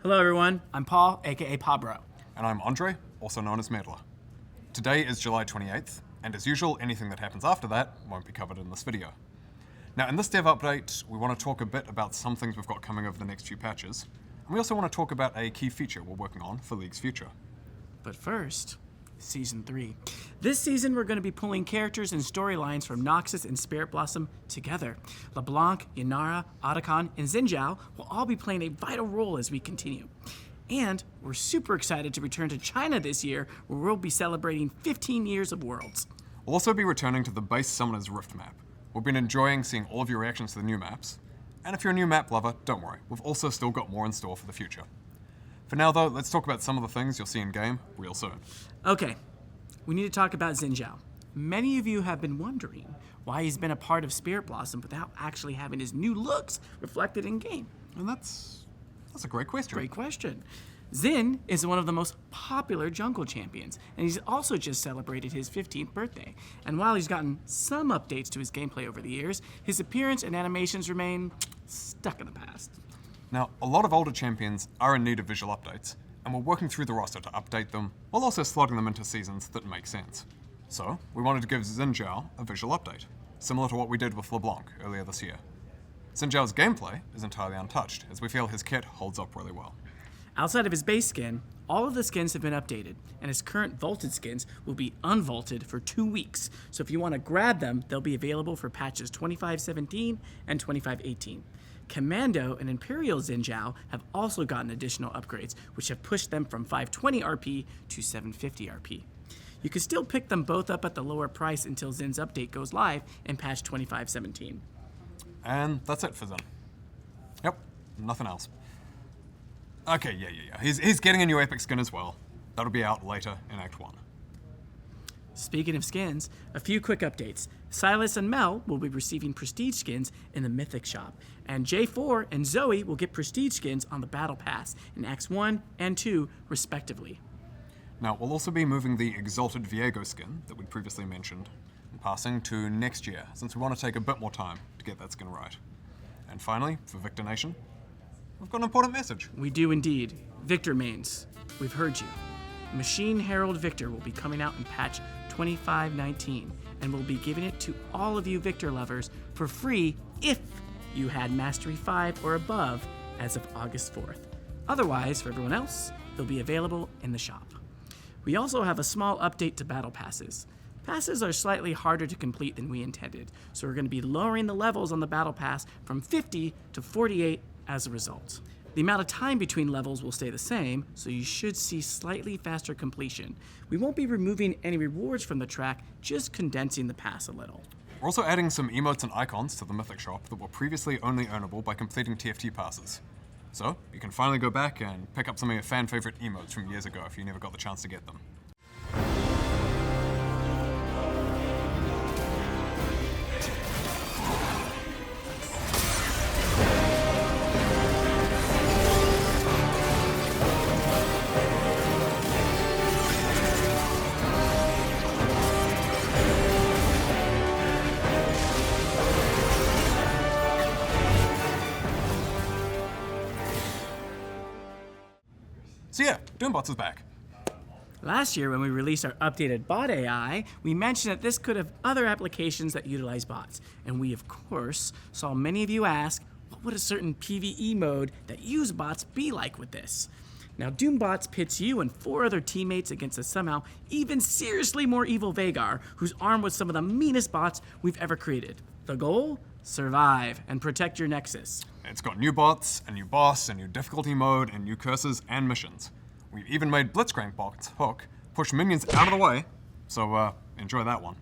Hello everyone, I'm Paul, aka Pabro. And I'm Andre, also known as Meddler. Today is July 28th, and as usual, anything that happens after that won't be covered in this video. Now, in this dev update, we want to talk a bit about some things we've got coming over the next few patches, and we also want to talk about a key feature we're working on for League's future. But first, Season 3. This season, we're going to be pulling characters and storylines from Noxus and Spirit Blossom together. LeBlanc, Yanara, Otacon, and Xin Zhao will all be playing a vital role as we continue. And we're super excited to return to China this year, where we'll be celebrating 15 years of Worlds. We'll also be returning to the base Summoner's Rift map. We've been enjoying seeing all of your reactions to the new maps. And if you're a new map lover, don't worry, we've also still got more in store for the future. For now though, let's talk about some of the things you'll see in game real soon. Okay, we need to talk about Xin Zhao. Many of you have been wondering why he's been a part of Spirit Blossom without actually having his new looks reflected in game. And that's a great question. Great question. Xin is one of the most popular jungle champions, and he's also just celebrated his 15th birthday. And while he's gotten some updates to his gameplay over the years, his appearance and animations remain stuck in the past. Now, a lot of older champions are in need of visual updates, and we're working through the roster to update them, while also slotting them into seasons that make sense. So, we wanted to give Xin Zhao a visual update, similar to what we did with LeBlanc earlier this year. Xin Zhao's gameplay is entirely untouched, as we feel his kit holds up really well. Outside of his base skin, all of the skins have been updated, and his current vaulted skins will be unvaulted for 2 weeks. So if you want to grab them, they'll be available for patches 25.17 and 25.18. Commando and Imperial Xin Zhao have also gotten additional upgrades, which have pushed them from 520 RP to 750 RP. You can still pick them both up at the lower price until Xin's update goes live in patch 25.17. And that's it for Xin. Yep, nothing else. Okay, yeah. He's getting a new epic skin as well. That'll be out later in Act 1. Speaking of skins, a few quick updates. Silas and Mel will be receiving prestige skins in the Mythic shop, and J4 and Zoe will get prestige skins on the Battle Pass in Acts 1 and 2, respectively. Now, we'll also be moving the Exalted Viego skin that we'd previously mentioned and passing to next year, since we want to take a bit more time to get that skin right. And finally, for Victor Nation, we've got an important message. We do indeed. Victor mains, we've heard you. Machine Herald Victor will be coming out in patch 25.19, and we'll be giving it to all of you Victor lovers for free if you had Mastery 5 or above as of August 4th. Otherwise, for everyone else, they'll be available in the shop. We also have a small update to Battle Passes. Passes are slightly harder to complete than we intended, so we're going to be lowering the levels on the Battle Pass from 50 to 48 as a result. The amount of time between levels will stay the same, so you should see slightly faster completion. We won't be removing any rewards from the track, just condensing the pass a little. We're also adding some emotes and icons to the Mythic shop that were previously only earnable by completing TFT passes. So, you can finally go back and pick up some of your fan favorite emotes from years ago if you never got the chance to get them. So yeah, Doombots is back. Last year, when we released our updated bot AI, we mentioned that this could have other applications that utilize bots. And we, of course, saw many of you ask, what would a certain PvE mode that use bots be like with this? Now, Doombots pits you and 4 other teammates against a somehow even seriously more evil Vhagar, who's armed with some of the meanest bots we've ever created. The goal? Survive and protect your Nexus. It's got new bots, a new boss, a new difficulty mode, and new curses and missions. We've even made Blitzcrank bots hook, push minions out of the way, so enjoy that one.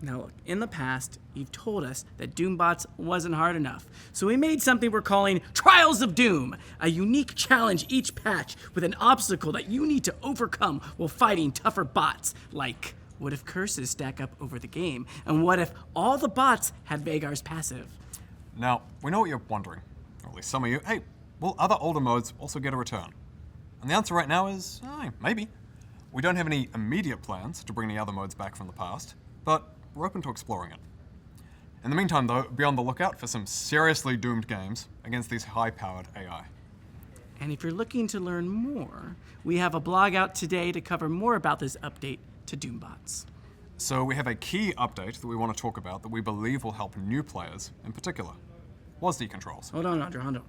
Now look, in the past, you've told us that Doombots wasn't hard enough, so we made something we're calling Trials of Doom, a unique challenge each patch with an obstacle that you need to overcome while fighting tougher bots, like what if curses stack up over the game, and what if all the bots had Vhagar's passive? Now, we know what you're wondering, or at least some of you, hey, will other older modes also get a return? And the answer right now is, maybe. We don't have any immediate plans to bring the other modes back from the past, but we're open to exploring it. In the meantime though, be on the lookout for some seriously doomed games against these high-powered AI. And if you're looking to learn more, we have a blog out today to cover more about this update to Doombots. So we have a key update that we want to talk about that we believe will help new players in particular. WASD controls. Hold on.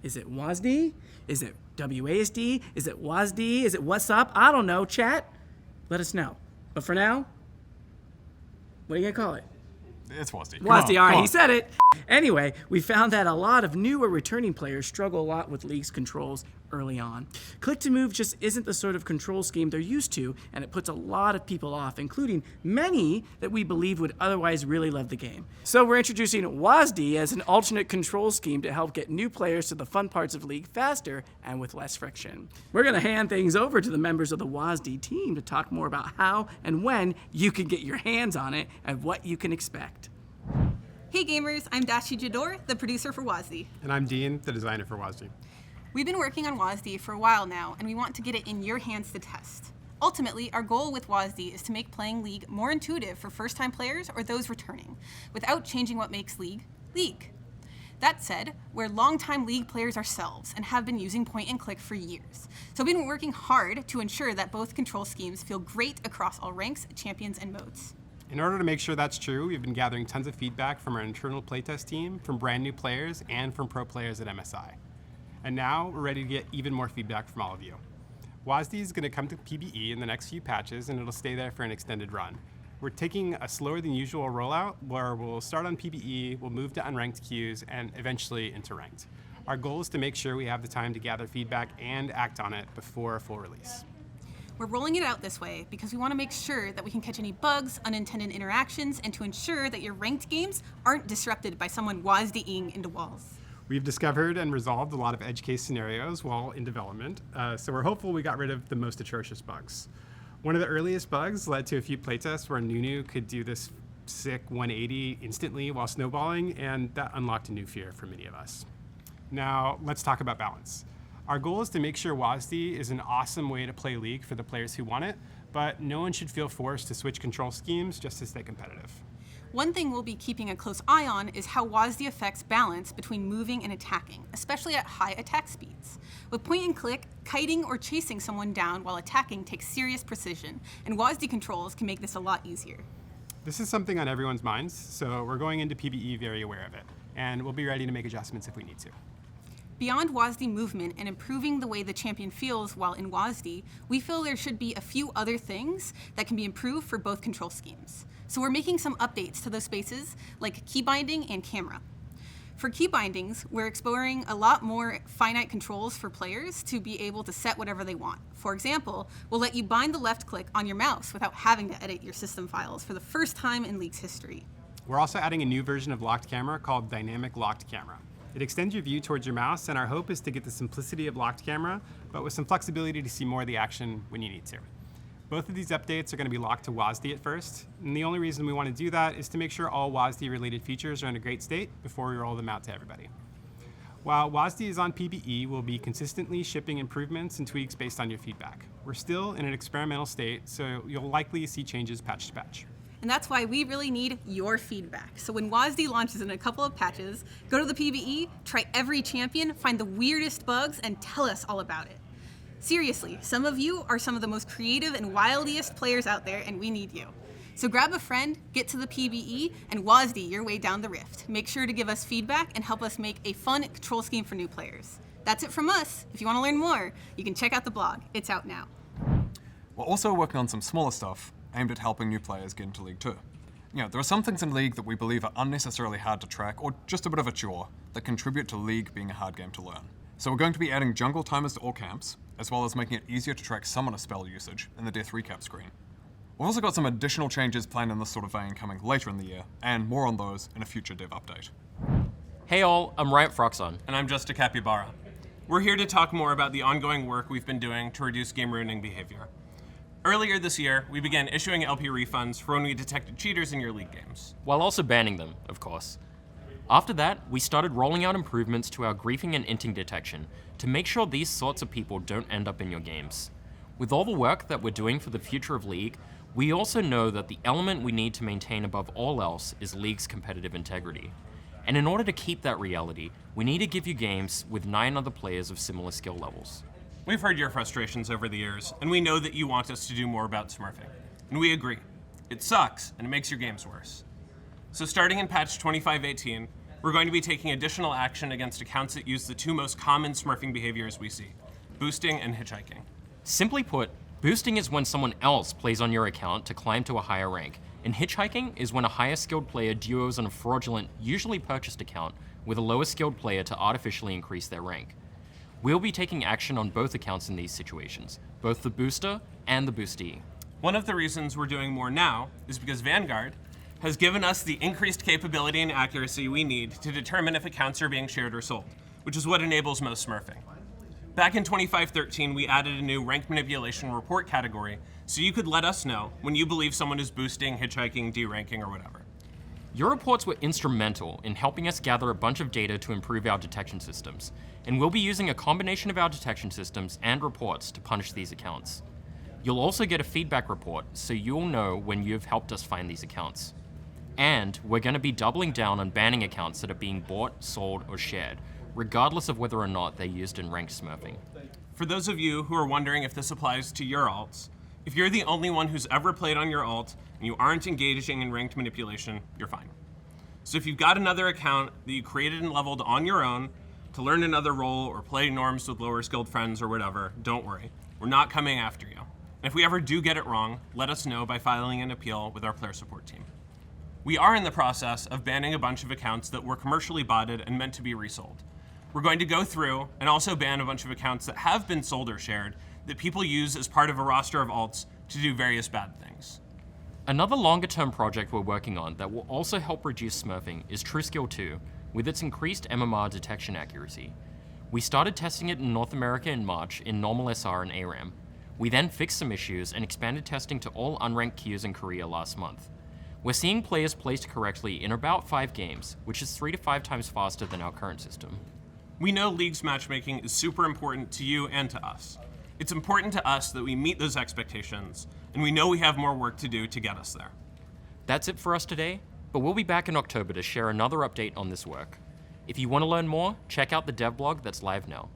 Is it WASD? Is it WASD? Is it WASD? Is it what's up? I don't know, chat. Let us know. But for now, what are you gonna call it? It's WASD. WASD, all right, he said it. Anyway, we found that a lot of new or returning players struggle a lot with League's controls early on. Click to move just isn't the sort of control scheme they're used to, and it puts a lot of people off, including many that we believe would otherwise really love the game. So we're introducing WASD as an alternate control scheme to help get new players to the fun parts of League faster and with less friction. We're going to hand things over to the members of the WASD team to talk more about how and when you can get your hands on it and what you can expect. Hey gamers, I'm DashiJador, the producer for WASD. And I'm Dean, the designer for WASD. We've been working on WASD for a while now, and we want to get it in your hands to test. Ultimately, our goal with WASD is to make playing League more intuitive for first-time players or those returning, without changing what makes League, League. That said, we're longtime League players ourselves and have been using point and click for years. So we've been working hard to ensure that both control schemes feel great across all ranks, champions, and modes. In order to make sure that's true, we've been gathering tons of feedback from our internal playtest team, from brand new players, and from pro players at MSI. And now we're ready to get even more feedback from all of you. WASD is going to come to PBE in the next few patches, and it'll stay there for an extended run. We're taking a slower than usual rollout, where we'll start on PBE, we'll move to unranked queues, and eventually into ranked. Our goal is to make sure we have the time to gather feedback and act on it before a full release. We're rolling it out this way because we want to make sure that we can catch any bugs, unintended interactions, and to ensure that your ranked games aren't disrupted by someone WASD-ing into walls. We've discovered and resolved a lot of edge case scenarios while in development, so we're hopeful we got rid of the most atrocious bugs. One of the earliest bugs led to a few playtests where Nunu could do this sick 180 instantly while snowballing, and that unlocked a new fear for many of us. Now, let's talk about balance. Our goal is to make sure WASD is an awesome way to play League for the players who want it, but no one should feel forced to switch control schemes just to stay competitive. One thing we'll be keeping a close eye on is how WASD affects balance between moving and attacking, especially at high attack speeds. With point and click, kiting or chasing someone down while attacking takes serious precision, and WASD controls can make this a lot easier. This is something on everyone's minds, so we're going into PBE very aware of it, and we'll be ready to make adjustments if we need to. Beyond WASD movement and improving the way the champion feels while in WASD, we feel there should be a few other things that can be improved for both control schemes. So we're making some updates to those spaces, like key binding and camera. For key bindings, we're exploring a lot more finite controls for players to be able to set whatever they want. For example, we'll let you bind the left click on your mouse without having to edit your system files for the first time in League's history. We're also adding a new version of locked camera called Dynamic Locked Camera. It extends your view towards your mouse, and our hope is to get the simplicity of locked camera, but with some flexibility to see more of the action when you need to. Both of these updates are going to be locked to WASD at first, and the only reason we want to do that is to make sure all WASD-related features are in a great state before we roll them out to everybody. While WASD is on PBE, we'll be consistently shipping improvements and tweaks based on your feedback. We're still in an experimental state, so you'll likely see changes patch to patch. And that's why we really need your feedback. So when WASD launches in a couple of patches, go to the PBE, try every champion, find the weirdest bugs, and tell us all about it. Seriously, some of you are some of the most creative and wildiest players out there, and we need you. So grab a friend, get to the PBE, and WASD your way down the rift. Make sure to give us feedback and help us make a fun control scheme for new players. That's it from us. If you want to learn more, you can check out the blog. It's out now. We're also working on some smaller stuff aimed at helping new players get into League 2. There are some things in League that we believe are unnecessarily hard to track or just a bit of a chore that contribute to League being a hard game to learn. So we're going to be adding jungle timers to all camps, as well as making it easier to track summoner spell usage in the death recap screen. We've also got some additional changes planned in this sort of vein coming later in the year, and more on those in a future dev update. Hey all, I'm Phroxzon. And I'm just a Capybara. We're here to talk more about the ongoing work we've been doing to reduce game ruining behavior. Earlier this year, we began issuing LP refunds for when we detected cheaters in your League games. While also banning them, of course. After that, we started rolling out improvements to our griefing and inting detection to make sure these sorts of people don't end up in your games. With all the work that we're doing for the future of League, we also know that the element we need to maintain above all else is League's competitive integrity. And in order to keep that reality, we need to give you games with 9 other players of similar skill levels. We've heard your frustrations over the years, and we know that you want us to do more about Smurfing. And we agree. It sucks, and it makes your games worse. So starting in patch 2518, we're going to be taking additional action against accounts that use the 2 most common Smurfing behaviors we see, boosting and hitchhiking. Simply put, boosting is when someone else plays on your account to climb to a higher rank, and hitchhiking is when a higher skilled player duos on a fraudulent, usually purchased account with a lower skilled player to artificially increase their rank. We'll be taking action on both accounts in these situations, both the booster and the boostee. One of the reasons we're doing more now is because Vanguard has given us the increased capability and accuracy we need to determine if accounts are being shared or sold, which is what enables most Smurfing. Back in 2513, we added a new rank manipulation report category so you could let us know when you believe someone is boosting, hitchhiking, deranking, or whatever. Your reports were instrumental in helping us gather a bunch of data to improve our detection systems, and we'll be using a combination of our detection systems and reports to punish these accounts. You'll also get a feedback report so you'll know when you've helped us find these accounts. And we're going to be doubling down on banning accounts that are being bought, sold, or shared, regardless of whether or not they're used in ranked smurfing. For those of you who are wondering if this applies to your alts, if you're the only one who's ever played on your alt and you aren't engaging in ranked manipulation, you're fine. So if you've got another account that you created and leveled on your own to learn another role or play norms with lower skilled friends or whatever, don't worry. We're not coming after you. And if we ever do get it wrong, let us know by filing an appeal with our player support team. We are in the process of banning a bunch of accounts that were commercially botted and meant to be resold. We're going to go through and also ban a bunch of accounts that have been sold or shared that people use as part of a roster of alts to do various bad things. Another longer-term project we're working on that will also help reduce smurfing is TrueSkill 2, with its increased MMR detection accuracy. We started testing it in North America in March in normal SR and ARAM. We then fixed some issues and expanded testing to all unranked queues in Korea last month. We're seeing players placed correctly in about 5 games, which is 3 to 5 times faster than our current system. We know League's matchmaking is super important to you and to us. It's important to us that we meet those expectations, and we know we have more work to do to get us there. That's it for us today, but we'll be back in October to share another update on this work. If you want to learn more, check out the dev blog that's live now.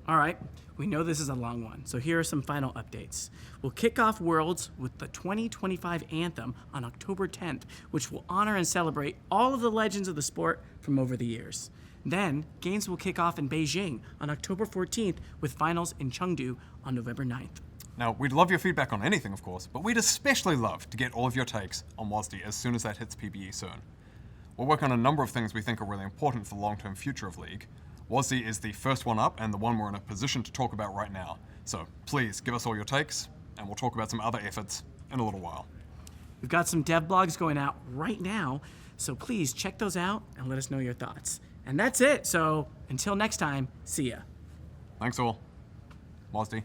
All right, we know this is a long one, so here are some final updates. We'll kick off Worlds with the 2025 Anthem on October 10th, which will honor and celebrate all of the legends of the sport from over the years. Then, games will kick off in Beijing on October 14th with finals in Chengdu on November 9th. Now, we'd love your feedback on anything, of course, but we'd especially love to get all of your takes on WASD as soon as that hits PBE soon. We're working on a number of things we think are really important for the long-term future of League. WASD is the first one up and the one we're in a position to talk about right now. So please give us all your takes, and we'll talk about some other efforts in a little while. We've got some dev blogs going out right now, so please check those out and let us know your thoughts. And that's it, so until next time, see ya. Thanks all. WASD.